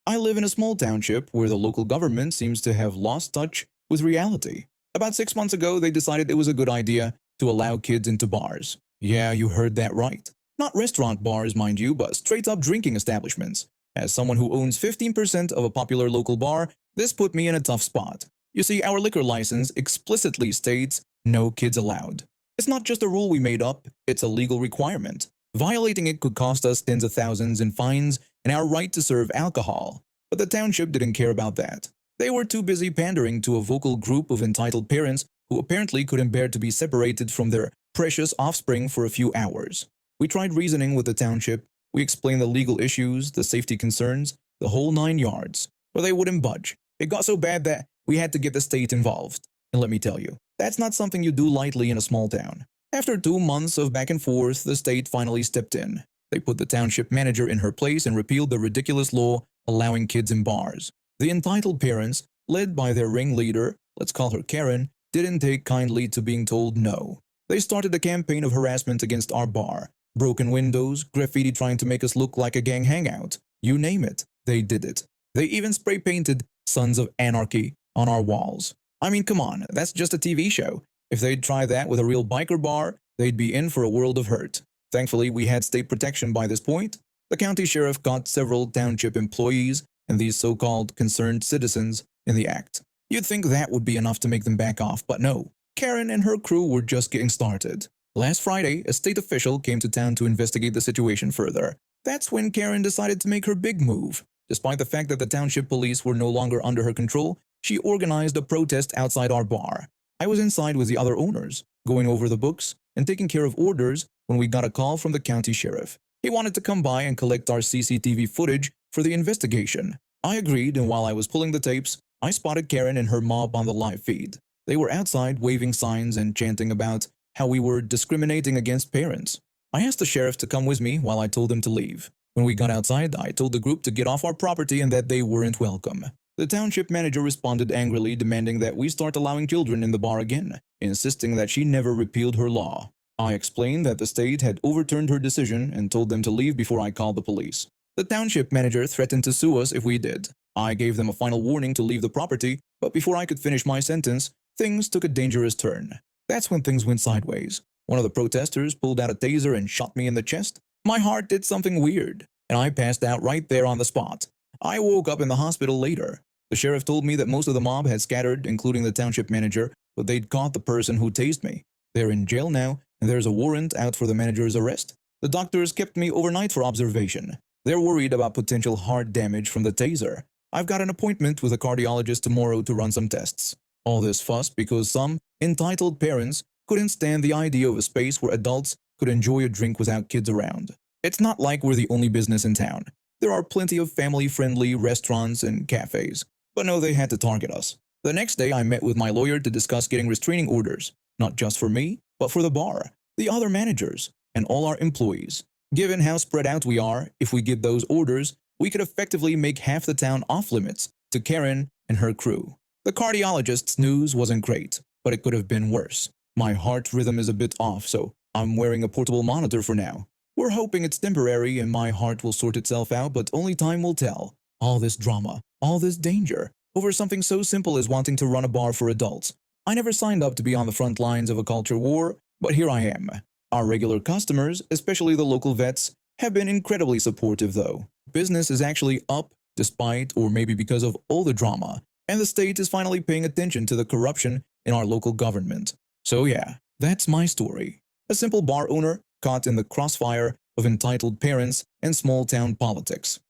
I live in a small township where the local government seems to have lost touch with reality. About 6 months ago, they decided it was a good idea to allow kids into bars. Yeah, you heard that right. Not restaurant bars, mind you, but straight up drinking establishments. As someone who owns 15% of a popular local bar, this put me in a tough spot. You see, our liquor license explicitly states no kids allowed. It's not just a rule we made up, it's a legal requirement. Violating it could cost us tens of thousands in fines and our right to serve alcohol. But the township didn't care about that. They were too busy pandering to a vocal group of entitled parents who apparently couldn't bear to be separated from their precious offspring for a few hours. We tried reasoning with the township. We explained the legal issues, the safety concerns, the whole 9 yards, but they wouldn't budge. It got so bad that we had to get the state involved. And let me tell you, that's not something you do lightly in a small town. After 2 months of back and forth, the state finally stepped in. They put the township manager in her place and repealed the ridiculous law allowing kids in bars. The entitled parents, led by their ringleader, let's call her Karen, didn't take kindly to being told no. They started a campaign of harassment against our bar. Broken windows, graffiti trying to make us look like a gang hangout. You name it, they did it. They even spray painted Sons of Anarchy on our walls. I mean, come on, that's just a TV show. If they'd try that with a real biker bar, they'd be in for a world of hurt. Thankfully, we had state protection by this point. The county sheriff caught several township employees and these so-called concerned citizens in the act. You'd think that would be enough to make them back off, but no. Karen and her crew were just getting started. Last Friday, a state official came to town to investigate the situation further. That's when Karen decided to make her big move. Despite the fact that the township police were no longer under her control, she organized a protest outside our bar. I was inside with the other owners, going over the books and taking care of orders when we got a call from the county sheriff. He wanted to come by and collect our CCTV footage for the investigation. I agreed, and while I was pulling the tapes, I spotted Karen and her mob on the live feed. They were outside waving signs and chanting about how we were discriminating against parents. I asked the sheriff to come with me while I told him to leave. When we got outside, I told the group to get off our property and that they weren't welcome. The township manager responded angrily, demanding that we start allowing children in the bar again, insisting that she never repealed her law. I explained that the state had overturned her decision and told them to leave before I called the police. The township manager threatened to sue us if we did. I gave them a final warning to leave the property, but before I could finish my sentence, things took a dangerous turn. That's when things went sideways. One of the protesters pulled out a taser and shot me in the chest. My heart did something weird, and I passed out right there on the spot. I woke up in the hospital later. The sheriff told me that most of the mob had scattered, including the township manager, but they'd caught the person who tased me. They're in jail now, and there's a warrant out for the manager's arrest. The doctors kept me overnight for observation. They're worried about potential heart damage from the taser. I've got an appointment with a cardiologist tomorrow to run some tests. All this fuss because some entitled parents couldn't stand the idea of a space where adults could enjoy a drink without kids around. It's not like we're the only business in town. There are plenty of family-friendly restaurants and cafes. But no, they had to target us. The next day, I met with my lawyer to discuss getting restraining orders, not just for me, but for the bar, the other managers, and all our employees. Given how spread out we are, if we get those orders, we could effectively make half the town off-limits to Karen and her crew. The cardiologist's news wasn't great, but it could have been worse. My heart rhythm is a bit off, so I'm wearing a portable monitor for now. We're hoping it's temporary and my heart will sort itself out, but only time will tell. All this drama, all this danger, over something so simple as wanting to run a bar for adults. I never signed up to be on the front lines of a culture war, but here I am. Our regular customers, especially the local vets, have been incredibly supportive though. Business is actually up, despite or maybe because of all the drama, and the state is finally paying attention to the corruption in our local government. So yeah, that's my story. A simple bar owner caught in the crossfire of entitled parents and small-town politics.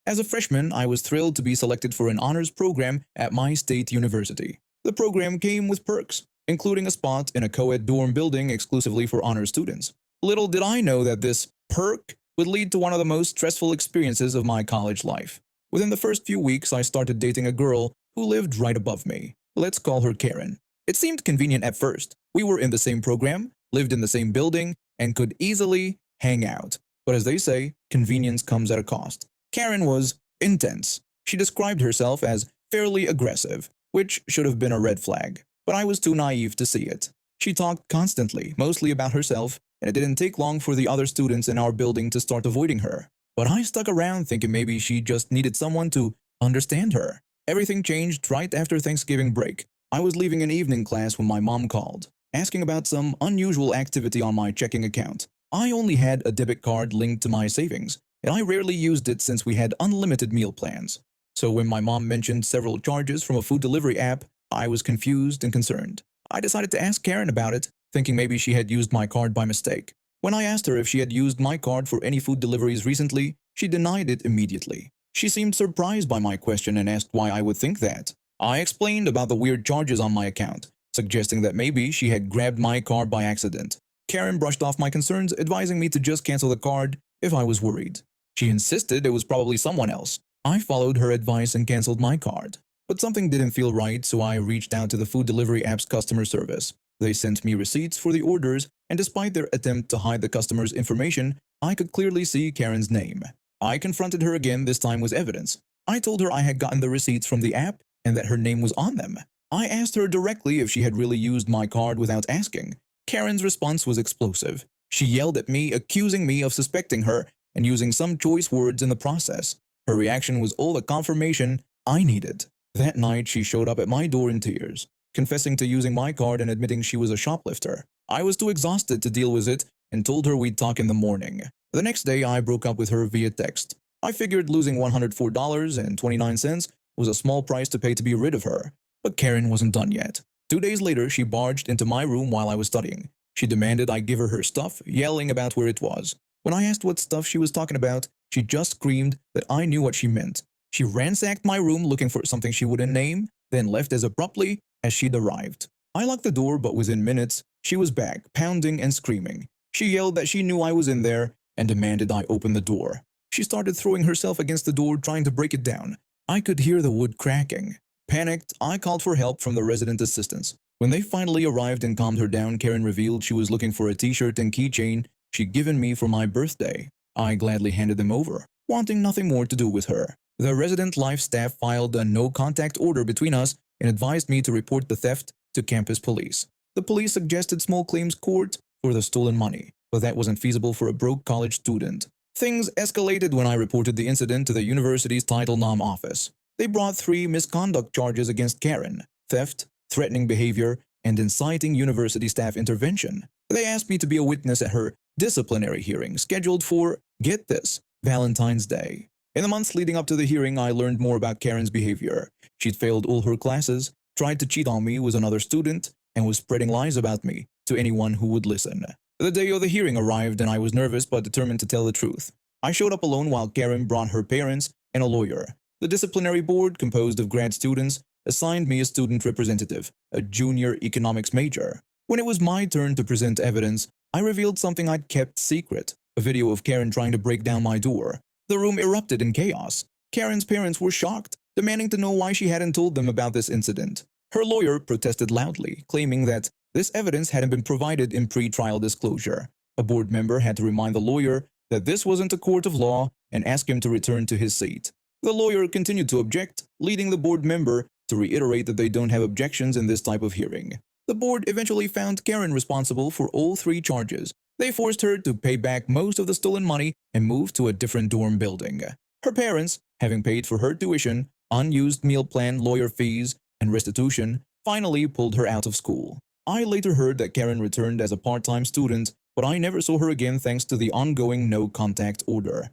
As a freshman, I was thrilled to be selected for an honors program at my state university. The program came with perks, including a spot in a co-ed dorm building exclusively for honors students. Little did I know that this perk would lead to one of the most stressful experiences of my college life. Within the first few weeks, I started dating a girl who lived right above me. Let's call her Karen. It seemed convenient at first. We were in the same program, lived in the same building, and could easily hang out. But as they say, convenience comes at a cost. Karen was intense. She described herself as fairly aggressive, which should have been a red flag, but I was too naive to see it. She talked constantly, mostly about herself, and it didn't take long for the other students in our building to start avoiding her. But I stuck around thinking maybe she just needed someone to understand her. Everything changed right after Thanksgiving break. I was leaving an evening class when my mom called, asking about some unusual activity on my checking account. I only had a debit card linked to my savings, and I rarely used it since we had unlimited meal plans. So when my mom mentioned several charges from a food delivery app, I was confused and concerned. I decided to ask Karen about it, thinking maybe she had used my card by mistake. When I asked her if she had used my card for any food deliveries recently, she denied it immediately. She seemed surprised by my question and asked why I would think that. I explained about the weird charges on my account, suggesting that maybe she had grabbed my card by accident. Karen brushed off my concerns, advising me to just cancel the card if I was worried. She insisted it was probably someone else. I followed her advice and canceled my card. But something didn't feel right, so I reached out to the food delivery app's customer service. They sent me receipts for the orders, and despite their attempt to hide the customer's information, I could clearly see Karen's name. I confronted her again, this time with evidence. I told her I had gotten the receipts from the app and that her name was on them. I asked her directly if she had really used my card without asking. Karen's response was explosive. She yelled at me, accusing me of suspecting her and using some choice words in the process. Her reaction was all the confirmation I needed. That night, she showed up at my door in tears, confessing to using my card and admitting she was a shoplifter. I was too exhausted to deal with it and told her we'd talk in the morning. The next day, I broke up with her via text. I figured losing $104.29 was a small price to pay to be rid of her. But Karen wasn't done yet. 2 days later, she barged into my room while I was studying. She demanded I give her stuff, yelling about where it was. When I asked what stuff she was talking about, she just screamed that I knew what she meant. She ransacked my room looking for something she wouldn't name, then left as abruptly as she'd arrived. I locked the door, but within minutes, she was back, pounding and screaming. She yelled that she knew I was in there and demanded I open the door. She started throwing herself against the door, trying to break it down. I could hear the wood cracking. Panicked, I called for help from the resident assistants. When they finally arrived and calmed her down, Karen revealed she was looking for a t-shirt and keychain she'd given me for my birthday. I gladly handed them over, wanting nothing more to do with her. The resident life staff filed a no-contact order between us and advised me to report the theft to campus police. The police suggested small claims court for the stolen money, but that wasn't feasible for a broke college student. Things escalated when I reported the incident to the university's Title IX office. They brought 3 misconduct charges against Karen: theft, threatening behavior, and inciting university staff intervention. They asked me to be a witness at her disciplinary hearing scheduled for, get this, Valentine's Day. In the months leading up to the hearing, I learned more about Karen's behavior. She'd failed all her classes, tried to cheat on me with another student, and was spreading lies about me to anyone who would listen. The day of the hearing arrived and I was nervous but determined to tell the truth. I showed up alone while Karen brought her parents and a lawyer. The disciplinary board, composed of grad students, assigned me a student representative, a junior economics major. When it was my turn to present evidence, I revealed something I'd kept secret, a video of Karen trying to break down my door. The room erupted in chaos. Karen's parents were shocked, demanding to know why she hadn't told them about this incident. Her lawyer protested loudly, claiming that this evidence hadn't been provided in pre-trial disclosure. A board member had to remind the lawyer that this wasn't a court of law and ask him to return to his seat. The lawyer continued to object, leading the board member to reiterate that they don't have objections in this type of hearing. The board eventually found Karen responsible for all 3 charges. They forced her to pay back most of the stolen money and move to a different dorm building. Her parents, having paid for her tuition, unused meal plan, lawyer fees, and restitution, finally pulled her out of school. I later heard that Karen returned as a part-time student, but I never saw her again thanks to the ongoing no-contact order.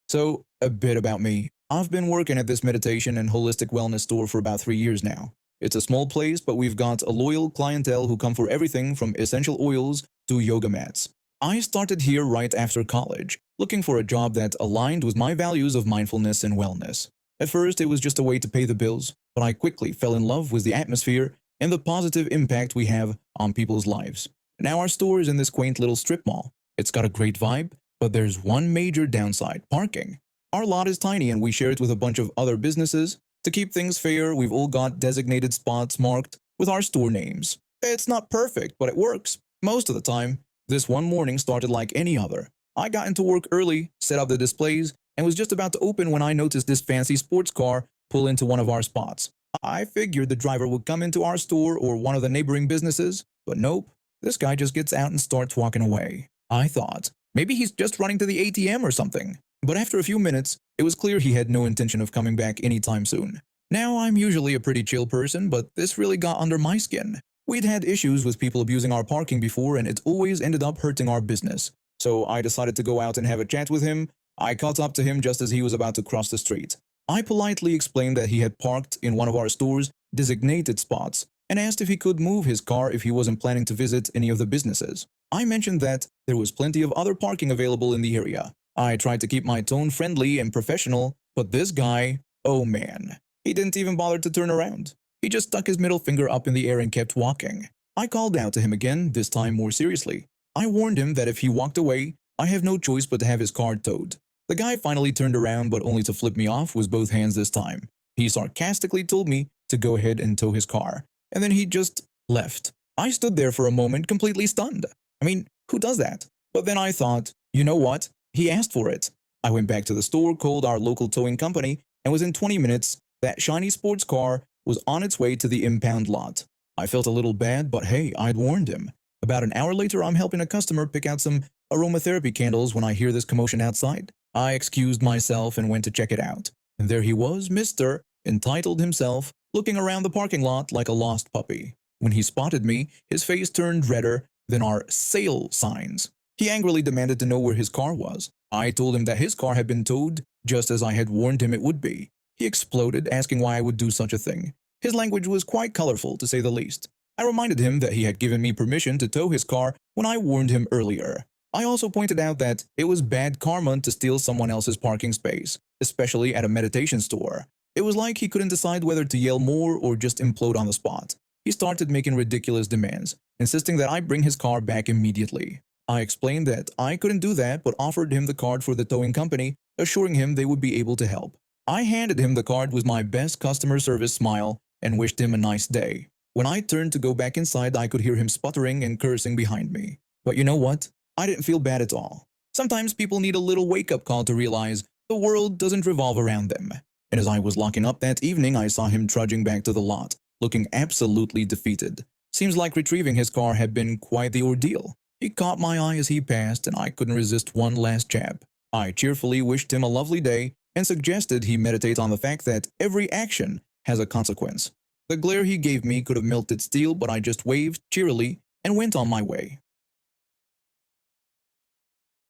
So, a bit about me. I've been working at this meditation and holistic wellness store for about 3 years now. It's a small place, but we've got a loyal clientele who come for everything from essential oils to yoga mats. I started here right after college, looking for a job that aligned with my values of mindfulness and wellness. At first, it was just a way to pay the bills, but I quickly fell in love with the atmosphere and the positive impact we have on people's lives. Now our store is in this quaint little strip mall. It's got a great vibe, but there's one major downside: parking. Our lot is tiny and we share it with a bunch of other businesses. To keep things fair, we've all got designated spots marked with our store names. It's not perfect, but it works. Most of the time, this one morning started like any other. I got into work early, set up the displays, and was just about to open when I noticed this fancy sports car pull into one of our spots. I figured the driver would come into our store or one of the neighboring businesses, but nope. This guy just gets out and starts walking away. I thought, maybe he's just running to the ATM or something. But after a few minutes, it was clear he had no intention of coming back anytime soon. Now, I'm usually a pretty chill person, but this really got under my skin. We'd had issues with people abusing our parking before, and it always ended up hurting our business. So I decided to go out and have a chat with him. I caught up to him just as he was about to cross the street. I politely explained that he had parked in one of our store's designated spots and asked if he could move his car if he wasn't planning to visit any of the businesses. I mentioned that there was plenty of other parking available in the area. I tried to keep my tone friendly and professional, but this guy, oh man, he didn't even bother to turn around. He just stuck his middle finger up in the air and kept walking. I called out to him again, this time more seriously. I warned him that if he walked away, I have no choice but to have his car towed. The guy finally turned around, but only to flip me off with both hands this time. He sarcastically told me to go ahead and tow his car, and then he just left. I stood there for a moment completely stunned. I mean, who does that? But then I thought, you know what? He asked for it. I went back to the store, called our local towing company, and within 20 minutes, that shiny sports car was on its way to the impound lot. I felt a little bad, but hey, I'd warned him. About an hour later, I'm helping a customer pick out some aromatherapy candles when I hear this commotion outside. I excused myself and went to check it out. And there he was, Mr. Entitled himself, looking around the parking lot like a lost puppy. When he spotted me, his face turned redder than our sale signs. He angrily demanded to know where his car was. I told him that his car had been towed, just as I had warned him it would be. He exploded, asking why I would do such a thing. His language was quite colorful, to say the least. I reminded him that he had given me permission to tow his car when I warned him earlier. I also pointed out that it was bad karma to steal someone else's parking space, especially at a meditation store. It was like he couldn't decide whether to yell more or just implode on the spot. He started making ridiculous demands, insisting that I bring his car back immediately. I explained that I couldn't do that, but offered him the card for the towing company, assuring him they would be able to help. I handed him the card with my best customer service smile and wished him a nice day. When I turned to go back inside, I could hear him sputtering and cursing behind me. But you know what? I didn't feel bad at all. Sometimes people need a little wake-up call to realize the world doesn't revolve around them. And as I was locking up that evening, I saw him trudging back to the lot, looking absolutely defeated. Seems like retrieving his car had been quite the ordeal. He caught my eye as he passed, and I couldn't resist one last jab. I cheerfully wished him a lovely day and suggested he meditate on the fact that every action has a consequence. The glare he gave me could have melted steel, but I just waved cheerily and went on my way.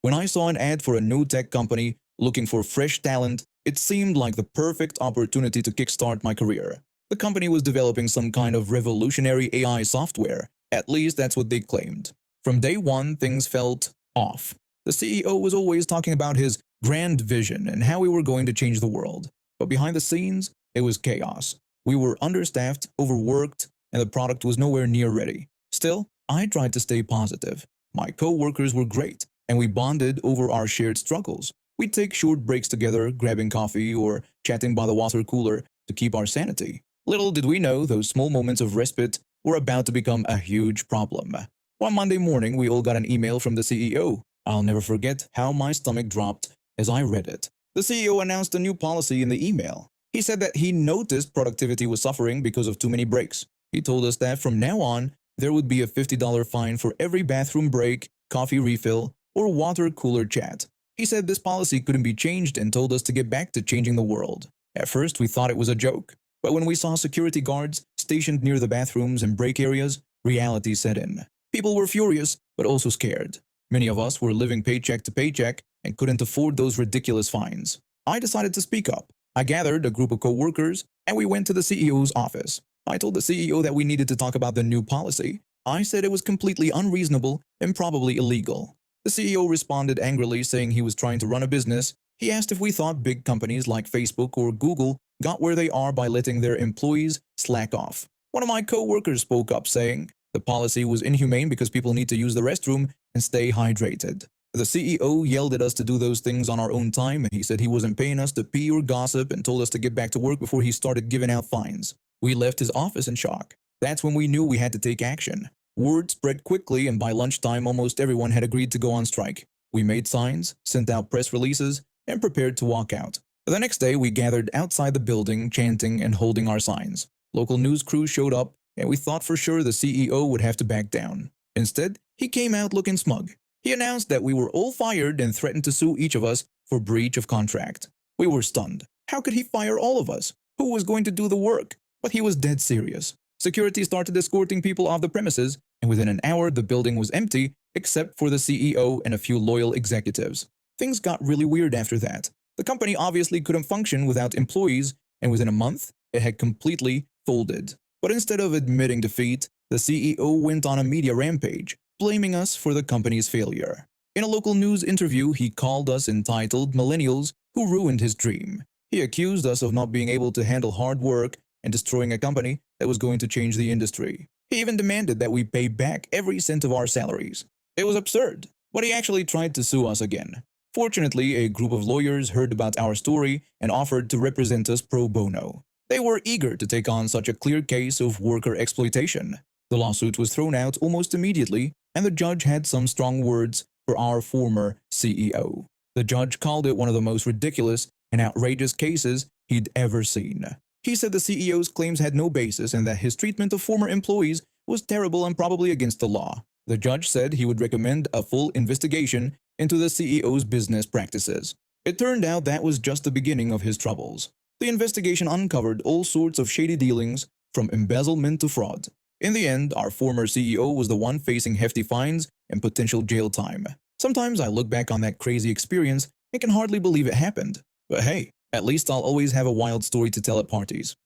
When I saw an ad for a new tech company looking for fresh talent, it seemed like the perfect opportunity to kickstart my career. The company was developing some kind of revolutionary AI software. At least that's what they claimed. From day one, things felt off. The CEO was always talking about his grand vision and how we were going to change the world. But behind the scenes, it was chaos. We were understaffed, overworked, and the product was nowhere near ready. Still, I tried to stay positive. My co-workers were great, and we bonded over our shared struggles. We'd take short breaks together, grabbing coffee or chatting by the water cooler to keep our sanity. Little did we know those small moments of respite were about to become a huge problem. One Monday morning, we all got an email from the CEO. I'll never forget how my stomach dropped as I read it. The CEO announced a new policy in the email. He said that he noticed productivity was suffering because of too many breaks. He told us that from now on, there would be a $50 fine for every bathroom break, coffee refill, or water cooler chat. He said this policy couldn't be changed and told us to get back to changing the world. At first, we thought it was a joke, but when we saw security guards stationed near the bathrooms and break areas, reality set in. People were furious, but also scared. Many of us were living paycheck to paycheck and couldn't afford those ridiculous fines. I decided to speak up. I gathered a group of co-workers, and we went to the CEO's office. I told the CEO that we needed to talk about the new policy. I said it was completely unreasonable and probably illegal. The CEO responded angrily, saying he was trying to run a business. He asked if we thought big companies like Facebook or Google got where they are by letting their employees slack off. One of my co-workers spoke up, saying the policy was inhumane because people need to use the restroom and stay hydrated. The CEO yelled at us to do those things on our own time, and he said he wasn't paying us to pee or gossip and told us to get back to work before he started giving out fines. We left his office in shock. That's when we knew we had to take action. Word spread quickly, and by lunchtime, almost everyone had agreed to go on strike. We made signs, sent out press releases, and prepared to walk out. The next day, we gathered outside the building, chanting and holding our signs. Local news crews showed up, and we thought for sure the CEO would have to back down. Instead, he came out looking smug. He announced that we were all fired and threatened to sue each of us for breach of contract. We were stunned. How could he fire all of us? Who was going to do the work? But he was dead serious. Security started escorting people off the premises, and within an hour the building was empty except for the CEO and a few loyal executives. Things got really weird after that. The company obviously couldn't function without employees, and within a month, it had completely folded. But instead of admitting defeat, the CEO went on a media rampage, blaming us for the company's failure. In a local news interview, he called us entitled millennials who ruined his dream. He accused us of not being able to handle hard work and destroying a company that was going to change the industry. He even demanded that we pay back every cent of our salaries. It was absurd, but he actually tried to sue us again. Fortunately, a group of lawyers heard about our story and offered to represent us pro bono. They were eager to take on such a clear case of worker exploitation. The lawsuit was thrown out almost immediately, and the judge had some strong words for our former CEO. The judge called it one of the most ridiculous and outrageous cases he'd ever seen. He said the CEO's claims had no basis and that his treatment of former employees was terrible and probably against the law. The judge said he would recommend a full investigation into the CEO's business practices. It turned out that was just the beginning of his troubles. The investigation uncovered all sorts of shady dealings, from embezzlement to fraud. In the end, our former CEO was the one facing hefty fines and potential jail time. Sometimes I look back on that crazy experience and can hardly believe it happened. But hey, at least I'll always have a wild story to tell at parties.